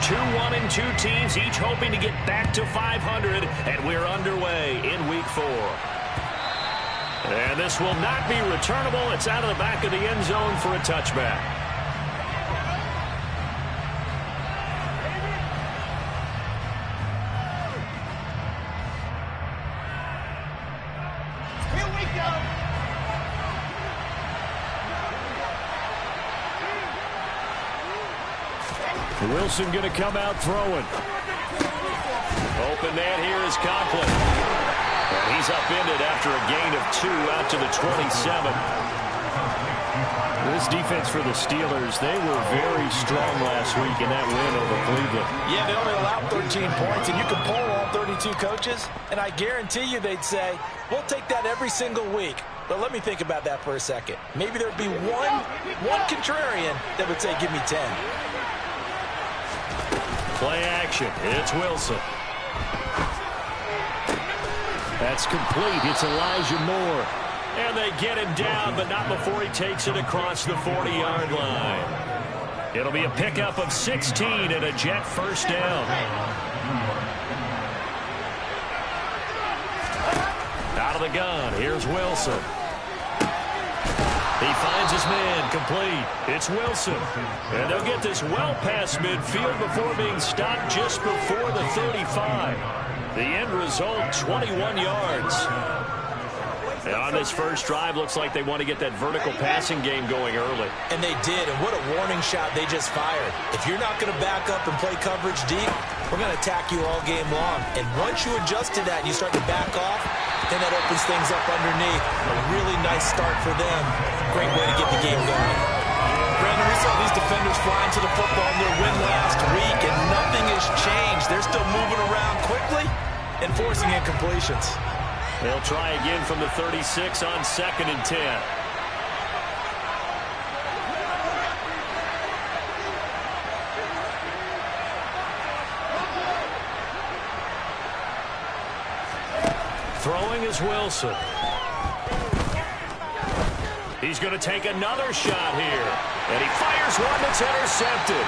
2-1-2 teams, each hoping to get back to 500, and we're underway in Week 4. And this will not be returnable. It's out of the back of the end zone for a touchback. Here we go. Wilson going to come out throwing. Open man here is Conklin. And he's upended after a gain of 2 out to the 27. This defense for the Steelers, they were very strong last week in that win over Cleveland. Yeah, they only allowed 13 points, and you can poll all 32 coaches, and I guarantee you they'd say, we'll take that every single week. But let me think about that for a second. Maybe there'd be one contrarian that would say, give me 10. Play action. It's Wilson. That's complete. It's Elijah Moore. And they get him down, but not before he takes it across the 40-yard line. It'll be a pickup of 16 and a Jet first down. Out of the gun. Here's Wilson. He finds his man, complete. It's Wilson. And they'll get this well past midfield before being stopped just before the 35. The end result, 21 yards. And on this first drive, looks like they want to get that vertical passing game going early. And they did, and what a warning shot they just fired. If you're not going to back up and play coverage deep, we're going to attack you all game long. And once you adjust to that and you start to back off, then that opens things up underneath. A really nice start for them. Great way to get the game going. Brandon, we saw these defenders flying to the football in their win last week, and nothing has changed. They're still moving around quickly and forcing incompletions. They'll try again from the 36 on 2nd and 10. Throwing is Wilson. He's going to take another shot here. And he fires one that's intercepted.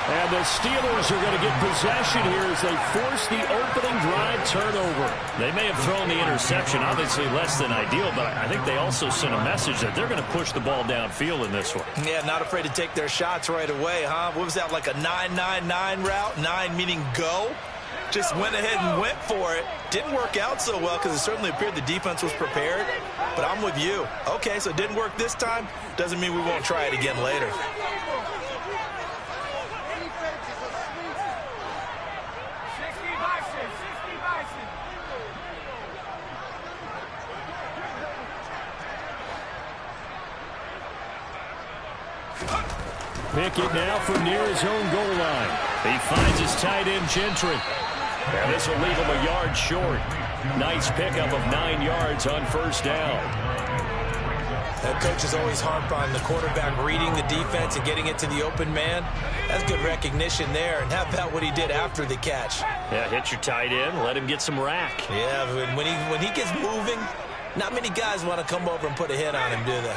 And the Steelers are going to get possession here as they force the opening drive turnover. They may have thrown the interception, obviously less than ideal, but I think they also sent a message that they're going to push the ball downfield in this one. Yeah, not afraid to take their shots right away, huh? What was that, like a 9-9-9 route? 9 meaning go? Just went ahead and went for it. Didn't work out so well because it certainly appeared the defense was prepared. But I'm with you. Okay, so it didn't work this time. Doesn't mean we won't try it again later. Pickett now from near his own goal line. He finds his tight end, Gentry. And this will leave him a yard short. Nice pickup of 9 yards on first down. That coach is always harp on the quarterback reading the defense and getting it to the open man. That's good recognition there. And how about what he did after the catch? Yeah, hit your tight end, let him get some rack. Yeah, when he gets moving, not many guys want to come over and put a hit on him, do they?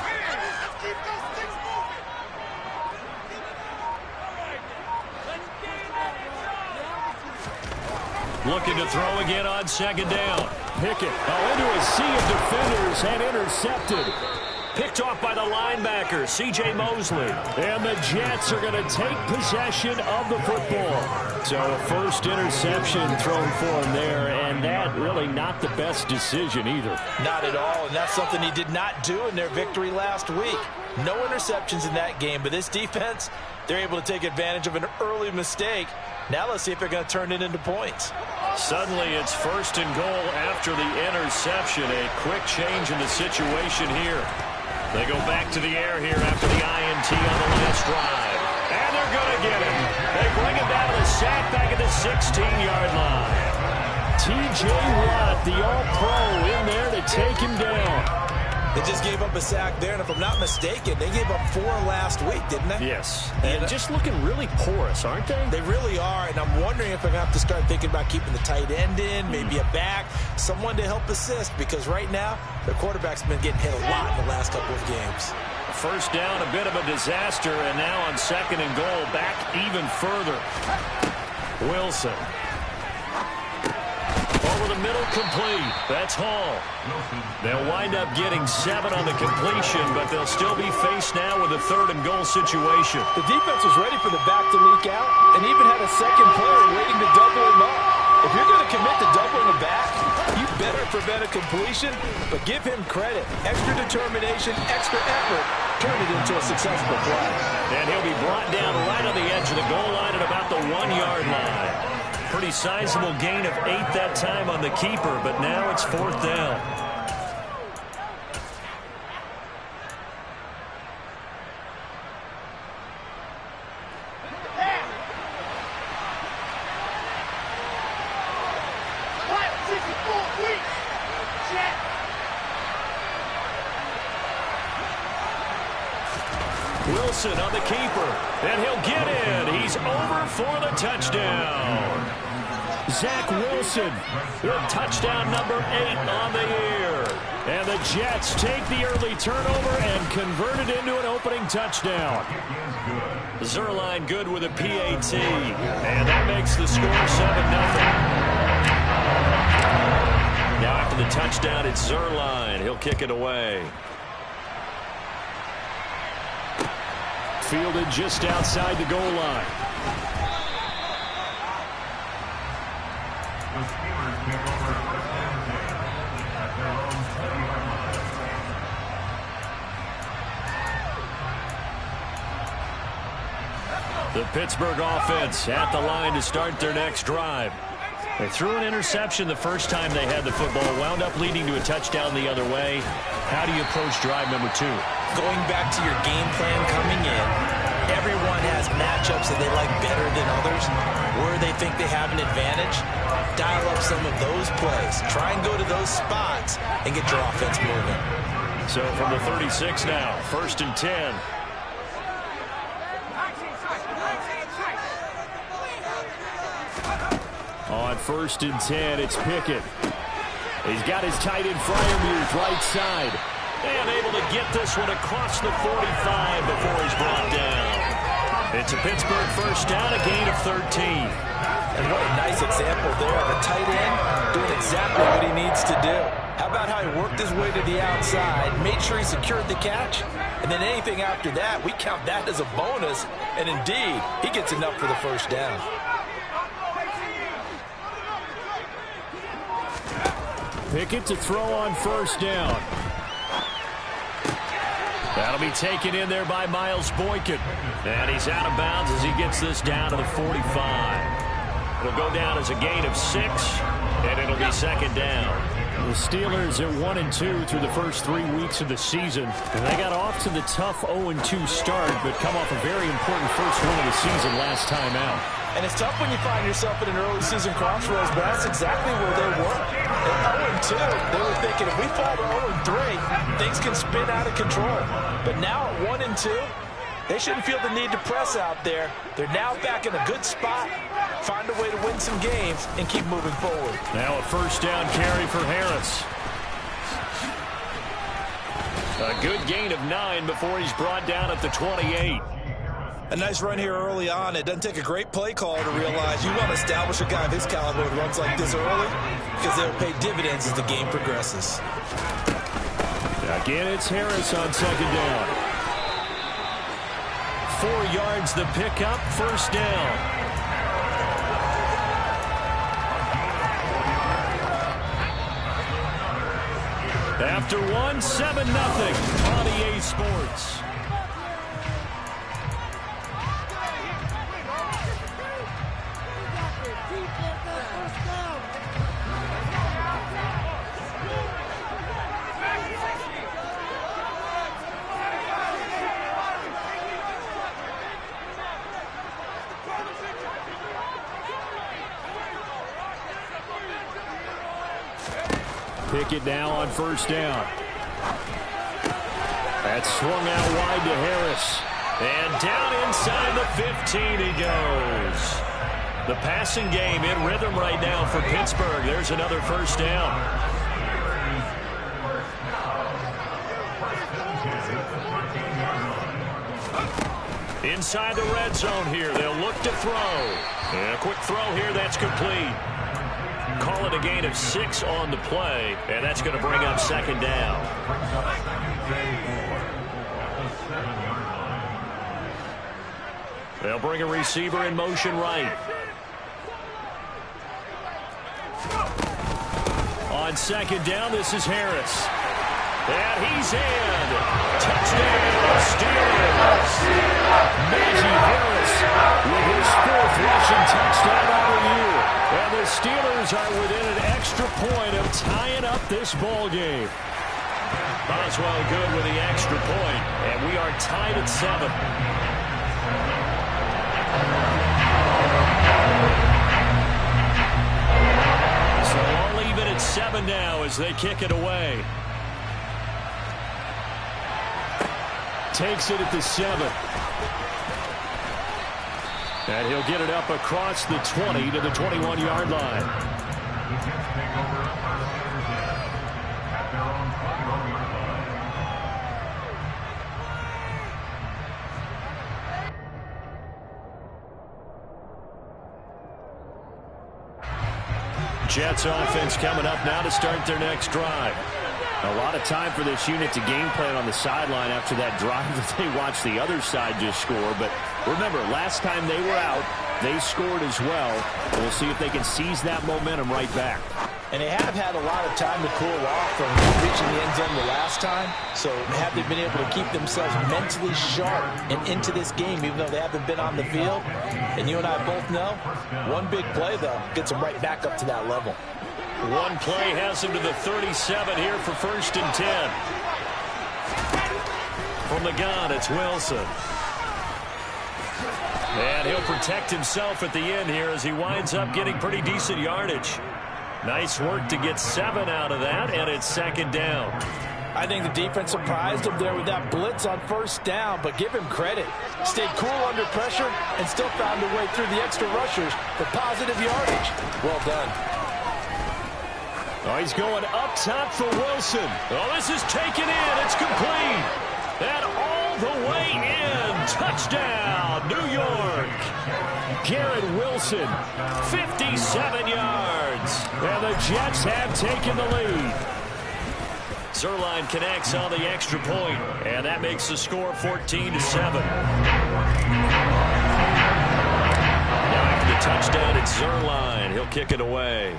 Looking to throw again on 2nd down. Pickett into a sea of defenders and intercepted. Picked off by the linebacker, C.J. Mosley. And the Jets are going to take possession of the football. So a first interception thrown for him there, and that really not the best decision either. Not at all, and that's something he did not do in their victory last week. No interceptions in that game, but this defense, they're able to take advantage of an early mistake. Now let's see if they're going to turn it into points. Suddenly it's 1st and goal after the interception. A quick change in the situation here. They go back to the air here after the INT on the last drive. And they're going to get him. They bring him down to the sack back at the 16-yard line. T.J. Watt, the all-pro, in there to take him down. They just gave up a sack there, and if I'm not mistaken, they gave up 4 last week, didn't they? Yes. And just looking really porous, aren't they? They really are, and I'm wondering if they're going to have to start thinking about keeping the tight end in, maybe a back, someone to help assist, because right now, their quarterback's been getting hit a lot in the last couple of games. First down, a bit of a disaster, and now on 2nd and goal, back even further. Wilson. Over the middle, complete. That's Hall. They'll wind up getting 7 on the completion, but they'll still be faced now with a 3rd and goal situation. The defense was ready for the back to leak out and even had a second player waiting to double him up. If you're going to commit to doubling the back, you better prevent a completion, but give him credit. Extra determination, extra effort, turn it into a successful play. And he'll be brought down right on the edge of the goal line at about the 1-yard line. Pretty sizable gain of 8 that time on the keeper, but now it's 4th down. Wilson on the keeper, and he'll get in. He's over for the touchdown. Zach Wilson with touchdown number 8 on the year. And the Jets take the early turnover and convert it into an opening touchdown. Zerline good with a PAT, and that makes the score 7-0. Now after the touchdown, it's Zerline. He'll kick it away. Fielded just outside the goal line. The Pittsburgh offense at the line to start their next drive. They threw an interception the first time they had the football, wound up leading to a touchdown the other way. How do you approach drive number 2? Going back to your game plan coming in, everyone has matchups that they like better than others. Where they think they have an advantage, dial up some of those plays. Try and go to those spots and get your offense moving. So from the 36 now, 1st and 10. On 1st and 10, it's Pickett. He's got his tight end Freiermuth right side. And able to get this one across the 45 before he's brought down. It's a Pittsburgh first down, a gain of 13. And what a nice example there of a tight end doing exactly what he needs to do. How about how he worked his way to the outside, made sure he secured the catch, and then anything after that, we count that as a bonus. And indeed, he gets enough for the first down. Pickett to throw on 1st down. That'll be taken in there by Miles Boykin. And he's out of bounds as he gets this down to the 45. It'll go down as a gain of 6, and it'll be 2nd down. The Steelers are 1-2 through the first 3 weeks of the season. And they got off to the tough 0-2 start, but come off a very important first win of the season last time out. And it's tough when you find yourself in an early season crossroads, but that's exactly where they were. At 0-2, they were thinking if we fall to 0-3, things can spin out of control. But now at 1-2, they shouldn't feel the need to press out there. They're now back in a good spot, find a way to win some games, and keep moving forward. Now a first down carry for Harris. A good gain of 9 before he's brought down at the 28. A nice run here early on. It doesn't take a great play caller to realize you want to establish a guy of his caliber who runs like this early because they'll pay dividends as the game progresses. Again, it's Harris on 2nd down. 4 yards the pickup, first down. After 1, 7-0 on EA Sports. Pickett now on 1st down. That's swung out wide to Harris. And down inside the 15 he goes. The passing game in rhythm right now for Pittsburgh. There's another first down. Inside the red zone here. They'll look to throw. And a quick throw here. That's complete. Call it a gain of 6 on the play. And that's going to bring up second down. They'll bring a receiver in motion right. On second down, this is Harris. And he's in. Touchdown, Steelers. Najee Harris with his 4th rushing touchdown on the year. And the Steelers are within an extra point of tying up this ball game. Boswell good with the extra point, and we are tied at 7. So all even at 7 now as they kick it away. Takes it at the 7. And he'll get it up across the 20 to the 21-yard line. Jets offense coming up now to start their next drive. A lot of time for this unit to game plan on the sideline after that drive that they watched the other side just score. But remember, last time they were out, they scored as well. We'll see if they can seize that momentum right back. And they have had a lot of time to cool off from reaching the end zone the last time. So have they been able to keep themselves mentally sharp and into this game, even though they haven't been on the field? And you and I both know, one big play, though, gets them right back up to that level. One play has him to the 37 here for 1st and 10. From the gun, it's Wilson. And he'll protect himself at the end here as he winds up getting pretty decent yardage. Nice work to get 7 out of that, and it's 2nd down. I think the defense surprised him there with that blitz on 1st down, but give him credit. Stayed cool under pressure and still found a way through the extra rushers for positive yardage. Well done. Oh, he's going up top for Wilson. Oh, this is taken in. It's complete. And all the way in. Touchdown, New York. Garrett Wilson, 57 yards. And the Jets have taken the lead. Zerline connects on the extra point, and that makes the score 14-7. Now after the touchdown, it's Zerline. He'll kick it away.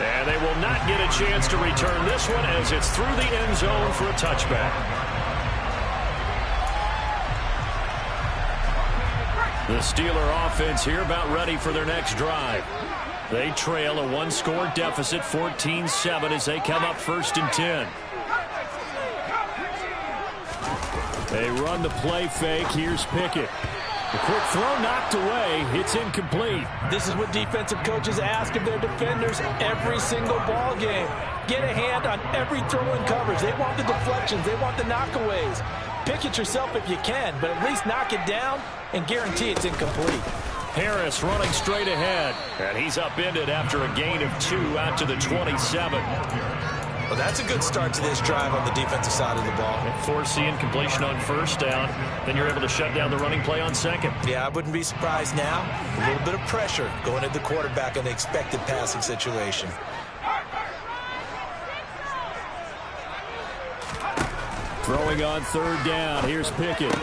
And they will not get a chance to return this one as it's through the end zone for a touchback. The Steeler offense here about ready for their next drive. They trail a 1-score deficit, 14-7, as they come up 1st and 10. They run the play fake. Here's Pickett. The quick throw knocked away. It's incomplete. This is what defensive coaches ask of their defenders every single ball game. Get a hand on every throw in coverage. They want the deflections. They want the knockaways. Pick it yourself if you can, but at least knock it down and guarantee it's incomplete. Harris running straight ahead, and he's upended after a gain of 2 out to the 27. Well, that's a good start to this drive on the defensive side of the ball. Force the incompletion on 1st down. Then you're able to shut down the running play on 2nd. Yeah, I wouldn't be surprised now. A little bit of pressure going at the quarterback in the expected passing situation. Throwing on 3rd down. Here's Pickett.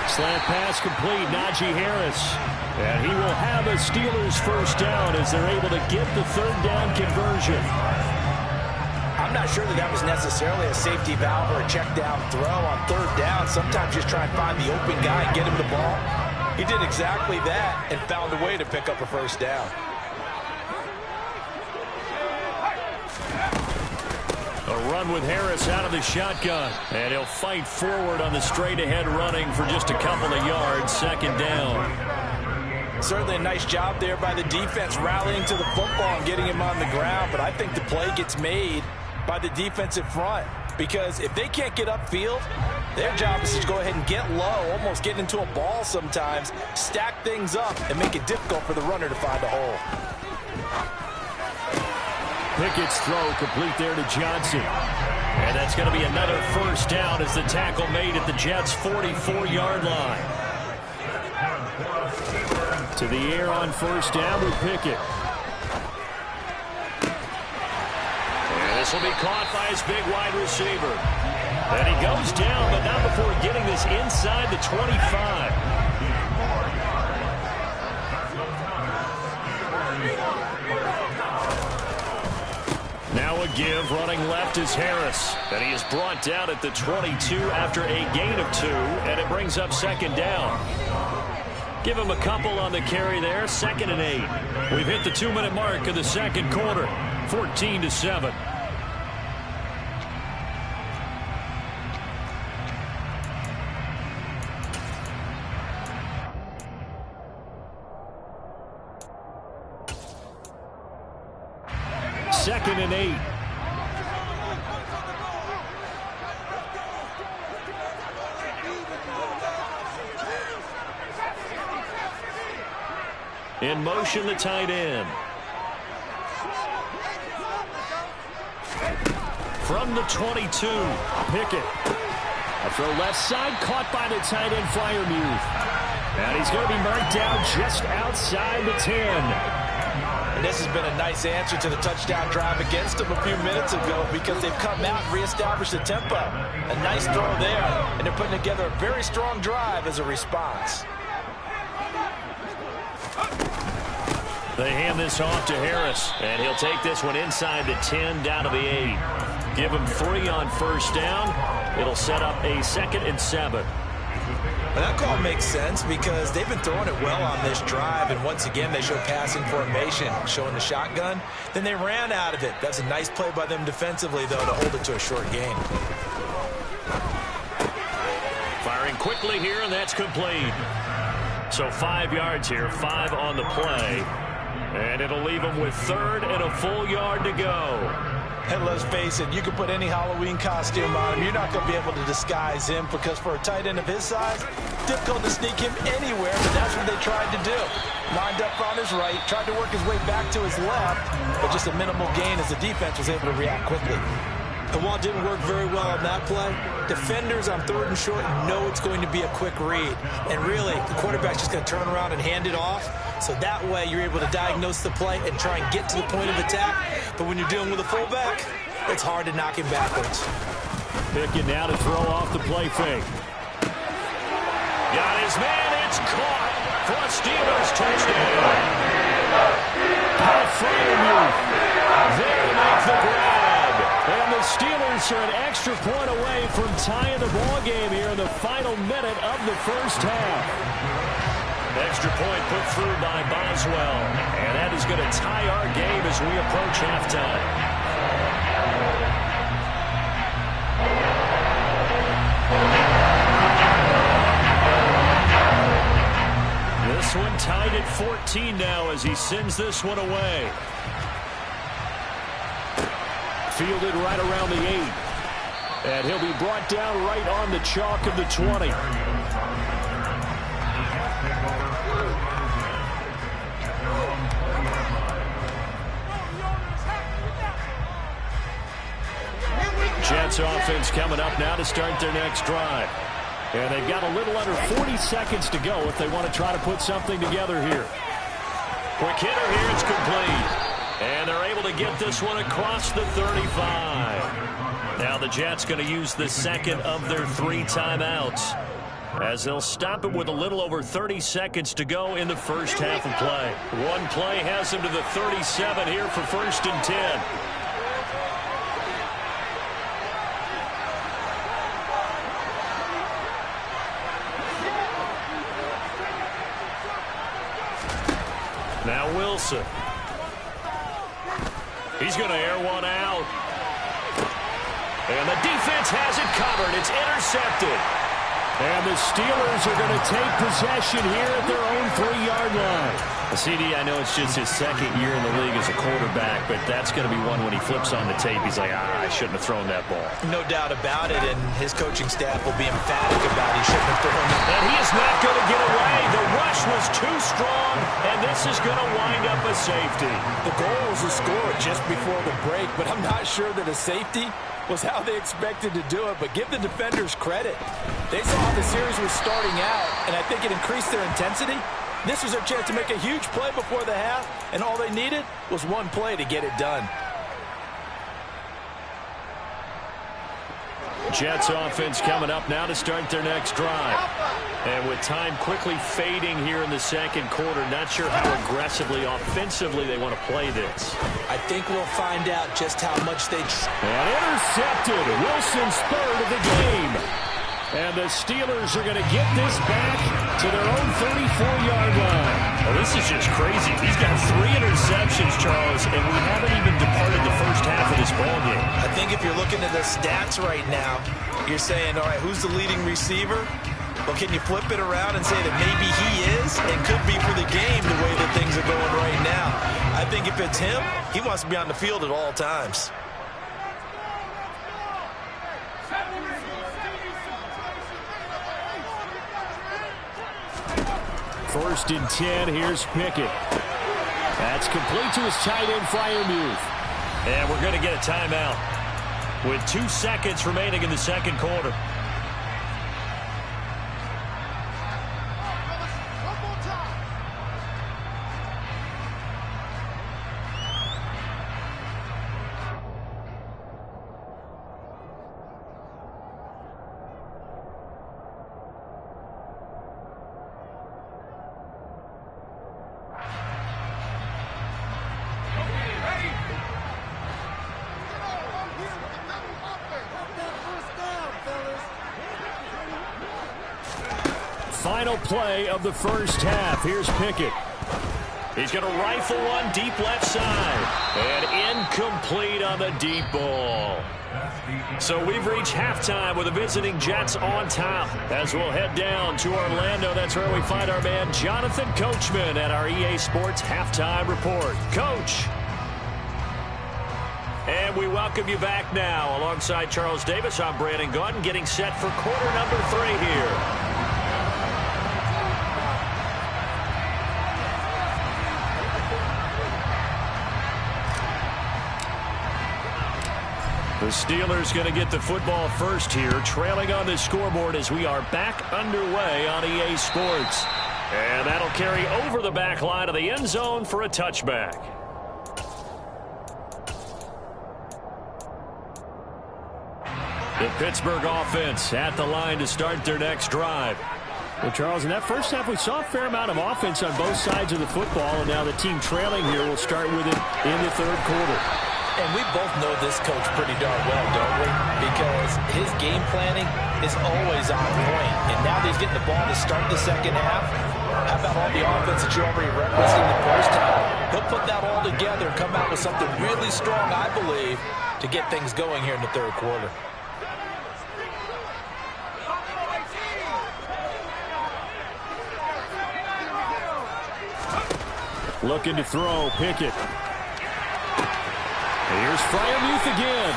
Slant pass complete. Najee Harris. And he will have a Steelers 1st down as they're able to get the 3rd down conversion. I'm not sure that was necessarily a safety valve or a check down throw on 3rd down. Sometimes just try and find the open guy and get him the ball. He did exactly that and found a way to pick up a 1st down. A run with Harris out of the shotgun. And he'll fight forward on the straight-ahead running for just a couple of yards. 2nd down. Certainly a nice job there by the defense rallying to the football and getting him on the ground. But I think the play gets made by the defensive front. Because if they can't get upfield, their job is to go ahead and get low, almost get into a ball sometimes, stack things up, and make it difficult for the runner to find a hole. Pickett's throw complete there to Johnson. And that's going to be another first down as the tackle made at the Jets' 44-yard line. To the air on first down with Pickett. And this will be caught by his big wide receiver. And he goes down, but not before getting this inside the 25. Now a give, running left is Harris. And he is brought down at the 22 after a gain of 2, and it brings up second down. Give him a couple on the carry there, 2nd and 8. We've hit the 2-minute mark of the second quarter, 14-7. Second and 8. In motion, the tight end. From the 22, Pickett. A throw left side, caught by the tight end, Freiermuth. And he's going to be marked down just outside the 10. And this has been a nice answer to the touchdown drive against them a few minutes ago because they've come out and reestablished the tempo. A nice throw there, and they're putting together a very strong drive as a response. They hand this off to Harris, and he'll take this one inside the 10 down to the 8. Give him 3 on first down. It'll set up a 2nd and 7. Well, that call makes sense because they've been throwing it well on this drive, and once again they show passing formation, showing the shotgun. Then they ran out of it. That's a nice play by them defensively, though, to hold it to a short gain. Firing quickly here, and that's complete. So 5 yards here, 5 on the play. And it'll leave him with 3rd and a full yard to go. And let's face it, you can put any Halloween costume on him. You're not going to be able to disguise him because for a tight end of his size, difficult to sneak him anywhere, but that's what they tried to do. Lined up on his right, tried to work his way back to his left, but just a minimal gain as the defense was able to react quickly. And while it didn't work very well on that play, defenders on 3rd and short know it's going to be a quick read. And really, the quarterback's just going to turn around and hand it off. So that way, you're able to diagnose the play and try and get to the point of attack. But when you're dealing with a fullback, it's hard to knock him backwards. Pickett now to throw off the play fake. Got his man, it's caught for a Steelers touchdown. Freiermuth there to make the grab. And the Steelers are an extra point away from tying the ball game here in the final minute of the first half. Extra point put through by Boswell. And that is going to tie our game as we approach halftime. This one tied at 14 now as he sends this one away. Fielded right around the 8. And he'll be brought down right on the chalk of the 20. Jets offense coming up now to start their next drive. And they've got a little under 40 seconds to go if they want to try to put something together here. Quick hitter here, it's complete. And they're able to get this one across the 35. Now the Jets going to use the second of their 3 timeouts, as they'll stop it with a little over 30 seconds to go in the first half of play. One play has them to the 37 here for 1st and 10. Now Wilson. He's going to air one out. And the defense has it covered. It's intercepted. And the Steelers are going to take possession here at their own 3-yard line. CD, I know it's just his 2nd year in the league as a quarterback, but that's going to be one when he flips on the tape. He's like, I shouldn't have thrown that ball. No doubt about it, and his coaching staff will be emphatic about he shouldn't have thrown it. And he is not going to get away. The rush was too strong, and this pass is going to wind up a safety. The goal was to score just before the break, but I'm not sure that a safety was how they expected to do it, but give the defenders credit. They saw how the series was starting out, and I think it increased their intensity. This was their chance to make a huge play before the half, and all they needed was one play to get it done. Jets offense coming up now to start their next drive. And with time quickly fading here in the second quarter, not sure how aggressively, offensively they want to play this. I think we'll find out just how much they... And intercepted. Wilson's third of the game. And the Steelers are going to get this back to their own 34-yard line. Well, this is just crazy. He's got 3 interceptions, Charles, and we haven't even departed the first half of this ballgame. I think if you're looking at the stats right now, you're saying, all right, who's the leading receiver? Well, can you flip it around and say that maybe he is and could be for the game the way that things are going right now? I think if it's him, he wants to be on the field at all times. First and 10, here's Pickett. That's complete to his tight end, Freiermuth. And we're going to get a timeout with 2 seconds remaining in the second quarter. Final play of the first half. Here's Pickett. He's going to rifle one deep left side. And incomplete on the deep ball. So we've reached halftime with the visiting Jets on top. As we'll head down to Orlando, that's where we find our man Jonathan Coachman at our EA Sports Halftime Report. Coach. And we welcome you back now. Alongside Charles Davis, I'm Brandon Gaudin, getting set for quarter number 3 here. The Steelers going to get the football first here, trailing on the scoreboard as we are back underway on EA Sports. And that'll carry over the back line of the end zone for a touchback. The Pittsburgh offense at the line to start their next drive. Well, Charles, in that first half, we saw a fair amount of offense on both sides of the football, and now the team trailing here will start with it in the third quarter. And we both know this coach pretty darn well, don't we? Because his game planning is always on point. And now that he's getting the ball to start the second half, how about all the offense that you already referenced in the first half? He'll put that all together and come out with something really strong, I believe, to get things going here in the third quarter. Looking to throw, Pickett. Here's Freiermuth again.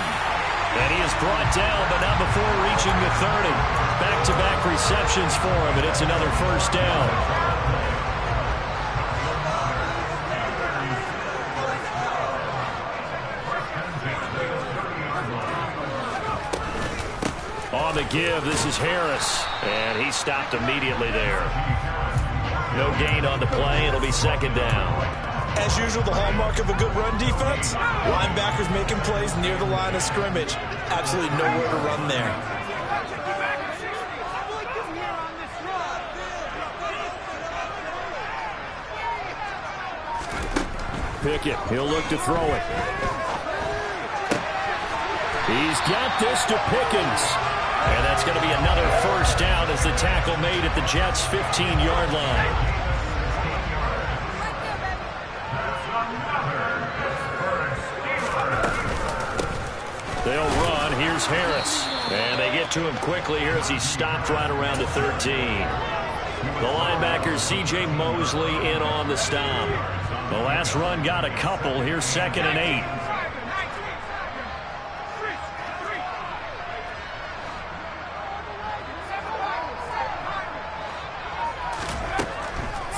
And he is brought down, but not before reaching the 30. Back-to-back receptions for him, and it's another first down. On the give, this is Harris. And he stopped immediately there. No gain on the play. It'll be second down. As usual, the hallmark of a good run defense, linebackers making plays near the line of scrimmage. Absolutely nowhere to run there. Pickett, he'll look to throw it. He's got this to Pickens. And that's going to be another first down as the tackle made at the Jets' 15-yard line. They'll run. Here's Harris. And they get to him quickly here as he stopped right around the 13. The linebacker, C.J. Mosley, in on the stop. The last run got a couple. Here's 2nd and 8.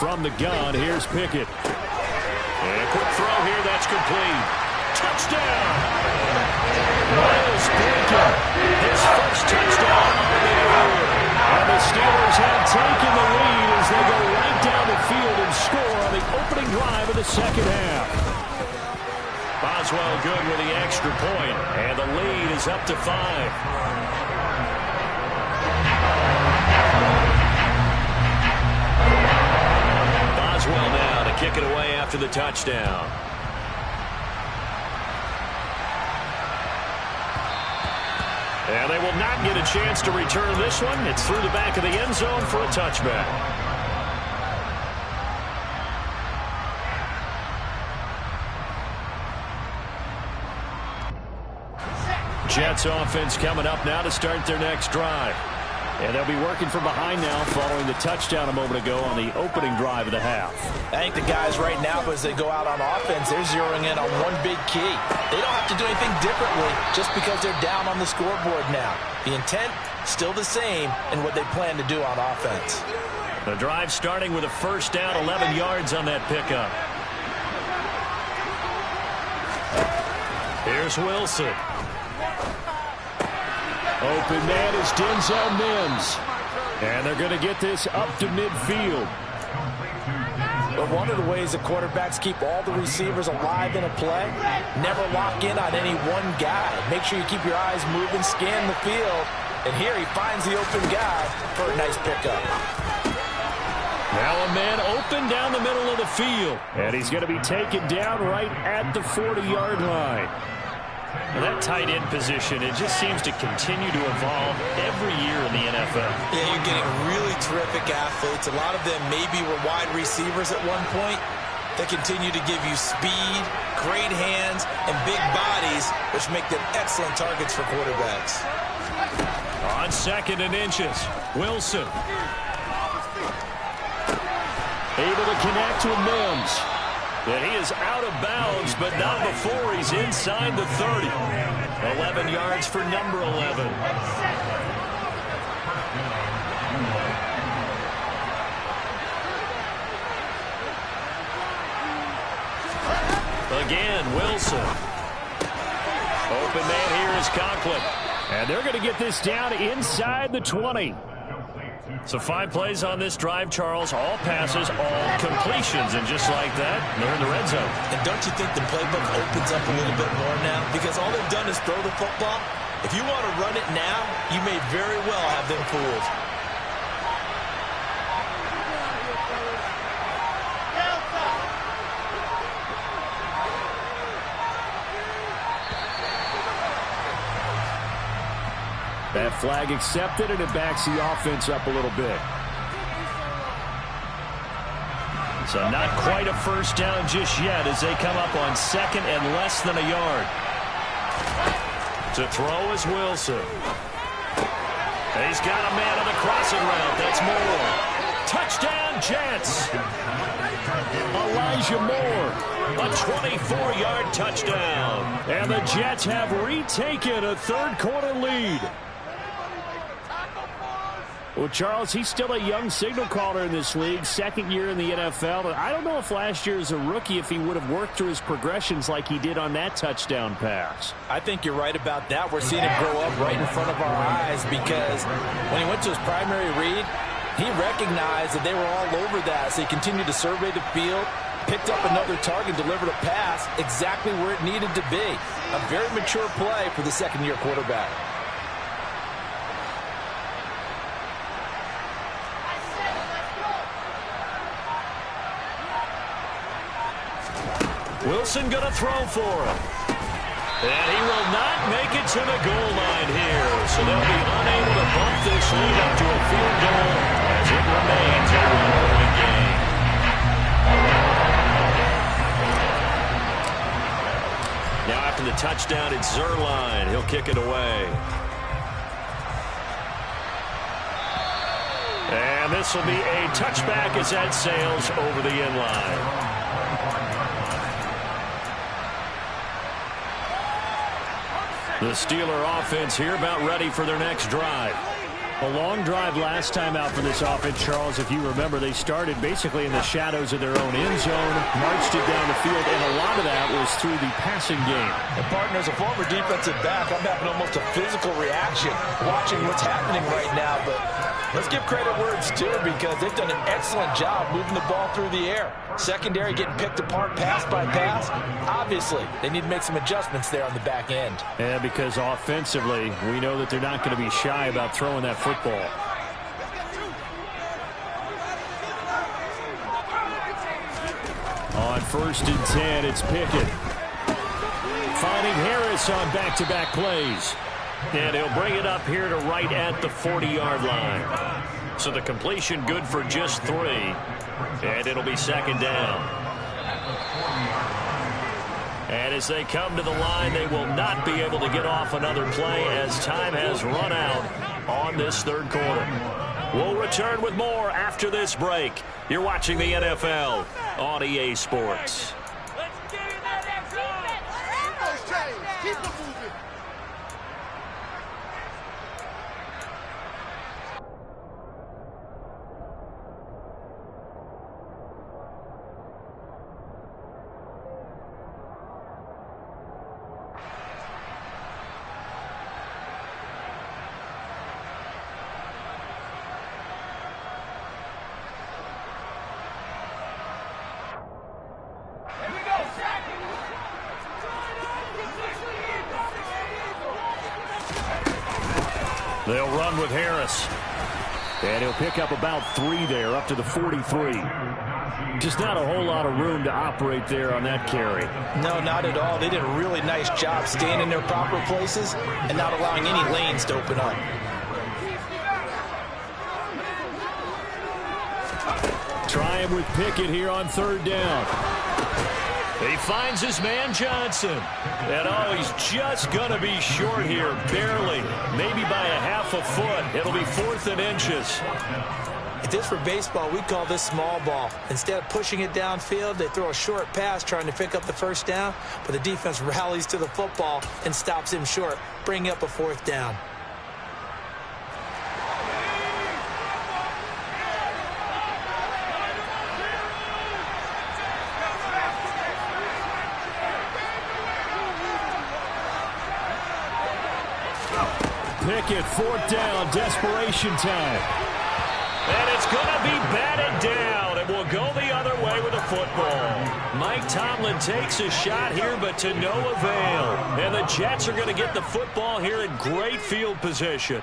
from the gun. Here's Pickett. And a quick throw here. That's complete. Touchdown! Miles Boykin, his first touchdown of the year. And the Steelers have taken the lead as they go right down the field and score on the opening drive of the second half. Boswell good with the extra point, and the lead is up to 5. Boswell now to kick it away after the touchdown. And they will not get a chance to return this one. It's through the back of the end zone for a touchback. Jets offense coming up now to start their next drive. And they'll be working from behind now following the touchdown a moment ago on the opening drive of the half. I think the guys right now, as they go out on offense, they're zeroing in on one big key. They don't have to do anything differently just because they're down on the scoreboard now. The intent, still the same in what they plan to do on offense. The drive starting with a first down, 11 yards on that pickup. Here's Wilson. Open man is Denzel Mims. And they're going to get this up to midfield. But one of the ways the quarterbacks keep all the receivers alive in a play, never lock in on any one guy. Make sure you keep your eyes moving, scan the field. And here he finds the open guy for a nice pickup. Now a man open down the middle of the field. And he's going to be taken down right at the 40-yard line. Well, that tight end position, it just seems to continue to evolve every year in the NFL. Yeah, you're getting really terrific athletes. A lot of them maybe were wide receivers at one point. They continue to give you speed, great hands, and big bodies, which make them excellent targets for quarterbacks. On 2nd and inches, Wilson. Able to connect with Mims. And he is out of bounds, but not before he's inside the 30. 11 yards for number 11. Again, Wilson. Open man here is Conklin. And they're going to get this down inside the 20. So 5 plays on this drive, Charles. All passes, all completions. And just like that, they're in the red zone. And don't you think the playbook opens up a little bit more now? Because all they've done is throw the football. If you want to run it now, you may very well have them fooled. That flag accepted, and it backs the offense up a little bit. So not quite a first down just yet as they come up on 2nd and less than a yard. To throw is Wilson. And he's got a man on the crossing route. That's Moore. Touchdown, Jets. Elijah Moore. A 24-yard touchdown. And the Jets have retaken a third-quarter lead. Well, Charles, he's still a young signal caller in this league, 2nd year in the NFL. But I don't know if last year as a rookie, if he would have worked through his progressions like he did on that touchdown pass. I think you're right about that. We're seeing him grow up right in front of our eyes because when he went to his primary read, he recognized that they were all over that. So he continued to survey the field, picked up another target, delivered a pass exactly where it needed to be. A very mature play for the 2nd-year quarterback. Wilson going to throw for him. And he will not make it to the goal line here. So they'll be unable to bump this lead up to a field goal as it remains a one-point game. Now after the touchdown, it's Zerline. He'll kick it away. And this will be a touchback as that sails over the end line. The Steeler offense here about ready for their next drive. A long drive last time out for this offense, Charles. If you remember, they started basically in the shadows of their own end zone, marched it down the field, and a lot of that was through the passing game. And partner, as a former defensive back, I'm having almost a physical reaction watching what's happening right now. But let's give credit where it's due, because they've done an excellent job moving the ball through the air. Secondary getting picked apart pass by pass. Obviously, they need to make some adjustments there on the back end. Yeah, because offensively, we know that they're not going to be shy about throwing that football. On 1st and 10, it's Pickett. Finding Harris on back-to-back plays. And he'll bring it up here to right at the 40-yard line. So the completion good for just 3. And it'll be 2nd down. And as they come to the line, they will not be able to get off another play as time has run out on this 3rd quarter. We'll return with more after this break. You're watching the NFL on EA Sports. They'll run with Harris. And he'll pick up about 3 there, up to the 43. Just not a whole lot of room to operate there on that carry. No, not at all. They did a really nice job staying in their proper places and not allowing any lanes to open up. Try him with Pickett here on 3rd down. He finds his man Johnson. And oh, he's just going to be short here, barely. Maybe by a half a foot. It'll be 4th and inches. If this were baseball, we'd call this small ball. Instead of pushing it downfield, they throw a short pass trying to pick up the 1st down, but the defense rallies to the football and stops him short, bringing up a 4th down. Pickett, 4th down, desperation time. And it's going to be batted down. It will go the other way with a football. Mike Tomlin takes a shot here, but to no avail. And the Jets are going to get the football here in great field position.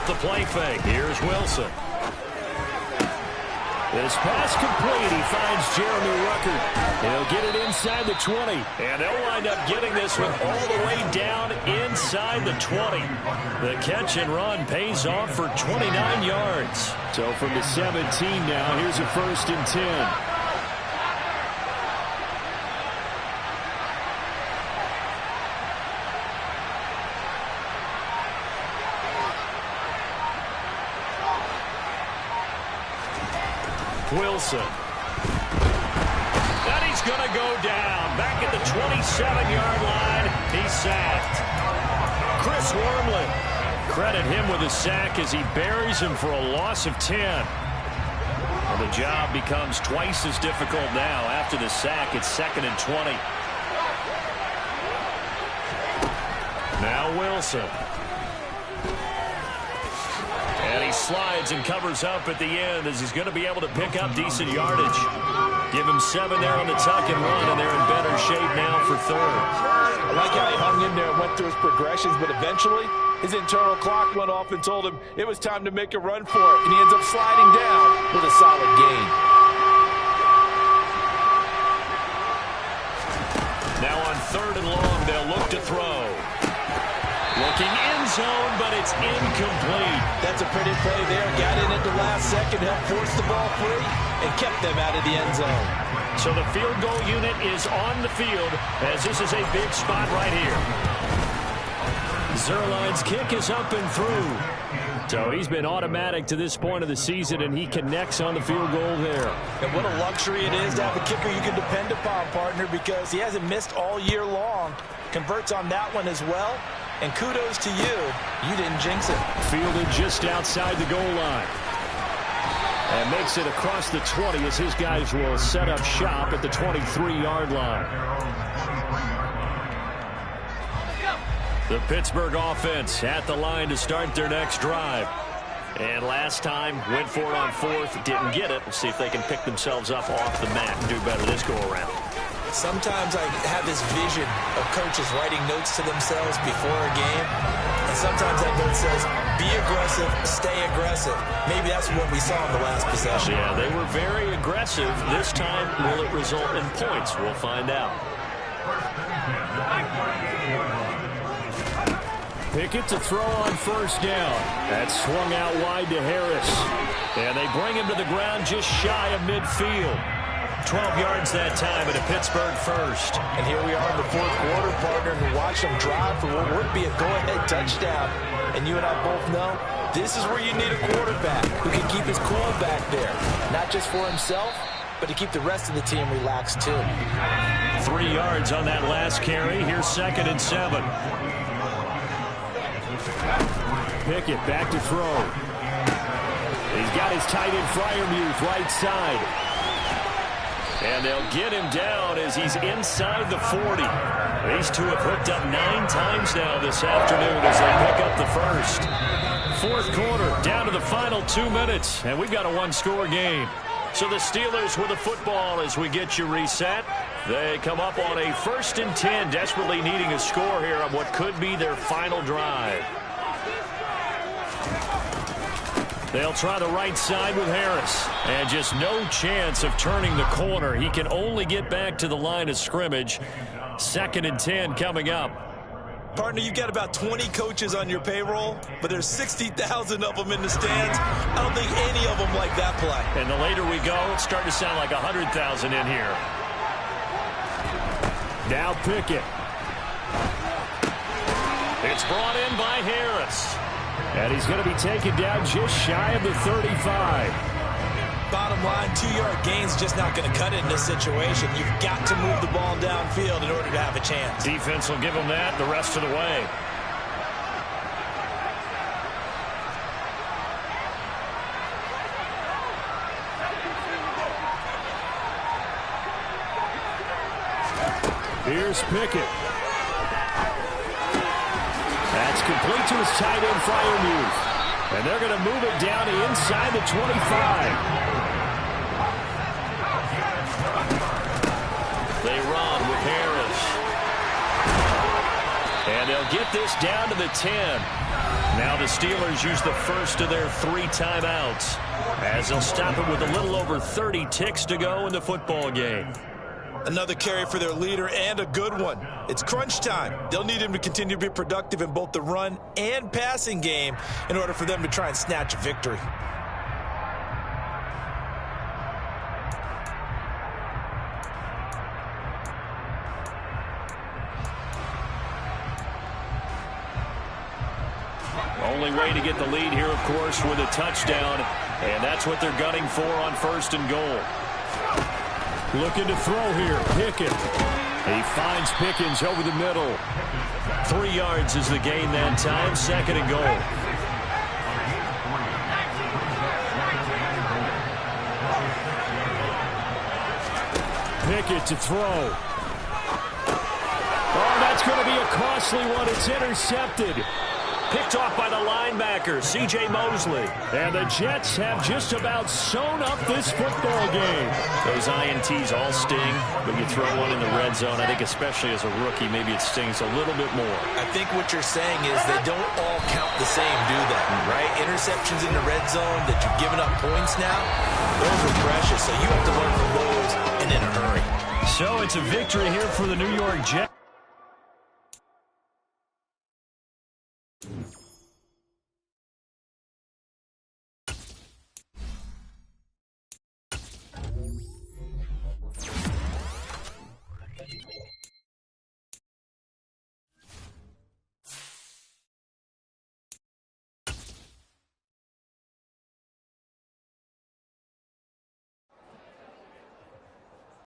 The play fake. Here's Wilson. This pass complete. He finds Jeremy Ruckert. He'll get it inside the 20. And they'll wind up getting this one all the way down inside the 20. The catch and run pays off for 29 yards. So from the 17 now, here's a 1st and 10. Wilson. And he's going to go down. Back at the 27-yard line. He's sacked. Chris Wormley. Credit him with a sack as he buries him for a loss of 10. Well, the job becomes twice as difficult now. After the sack, it's 2nd and 20. Now Wilson. And he slides and covers up at the end as he's going to be able to pick up decent yardage. Give him 7 there on the tuck and run, and they're in better shape now for 3rd. I like how he hung in there and went through his progressions, but eventually his internal clock went off and told him it was time to make a run for it, and he ends up sliding down with a solid gain. Now on 3rd and long, they'll look to throw. Looking end zone, but it's incomplete. That's a pretty play there. Got in at the last second, helped force the ball free, and kept them out of the end zone. So the field goal unit is on the field as this is a big spot right here. Zerline's kick is up and through. So he's been automatic to this point of the season, and he connects on the field goal there. And what a luxury it is to have a kicker you can depend upon, partner, because he hasn't missed all year long. Converts on that one as well. And kudos to you. You didn't jinx it. Fielded just outside the goal line. And makes it across the 20 as his guys will set up shop at the 23-yard line. The Pittsburgh offense at the line to start their next drive. And last time, went for it on fourth, didn't get it. We'll see if they can pick themselves up off the mat and do better this go-around. Sometimes I have this vision of coaches writing notes to themselves before a game. And sometimes that note says, be aggressive, stay aggressive. Maybe that's what we saw in the last possession. Yeah, they were very aggressive. This time, will it result in points? We'll find out. Pickett to throw on first down. That's swung out wide to Harris. And they bring him to the ground just shy of midfield. 12 yards that time at a Pittsburgh first. And here we are in the fourth quarter, partner, and watch them drive for what would be a go-ahead touchdown. And you and I both know this is where you need a quarterback who can keep his cool back there. Not just for himself, but to keep the rest of the team relaxed too. 3 yards on that last carry. Here's 2nd and 7. Pickett back to throw. He's got his tight end Freiermuth right side. And they'll get him down as he's inside the 40. These two have hooked up 9 times now this afternoon as they pick up the first. Fourth quarter, down to the final 2 minutes, and we've got a one-score game. So the Steelers with the football as we get you reset. They come up on a 1st and 10, desperately needing a score here on what could be their final drive. They'll try the right side with Harris. And just no chance of turning the corner. He can only get back to the line of scrimmage. 2nd and 10 coming up. Partner, you've got about 20 coaches on your payroll, but there's 60,000 of them in the stands. I don't think any of them like that play. And the later we go, it's starting to sound like 100,000 in here. Now Pickett. It's brought in by Harris. And he's going to be taken down just shy of the 35. Bottom line, 2-yard gain's just not going to cut it in this situation. You've got to move the ball downfield in order to have a chance. Defense will give them that the rest of the way. Here's Pickett. That's complete to his tight end, Freiermuth. And they're going to move it down to inside the 25. They run with Harris. And they'll get this down to the 10. Now the Steelers use the first of their 3 timeouts as they'll stop it with a little over 30 ticks to go in the football game. Another carry for their leader, and a good one. It's crunch time. They'll need him to continue to be productive in both the run and passing game in order for them to try and snatch a victory. Only way to get the lead here, of course, with a touchdown, and that's what they're gunning for on 1st and goal. Looking to throw here, Pickett. He finds Pickens over the middle. 3 yards is the gain that time, 2nd and goal. Pickett to throw. Oh, that's going to be a costly one. It's intercepted. Picked off by the linebacker, C.J. Mosley. And the Jets have just about sewn up this football game. Those INTs all sting, but you throw one in the red zone, I think especially as a rookie, maybe it stings a little bit more. I think what you're saying is they don't all count the same, do they? Right? Interceptions in the red zone that you've given up points now, those are precious, so you have to learn from those and in a hurry. So it's a victory here for the New York Jets.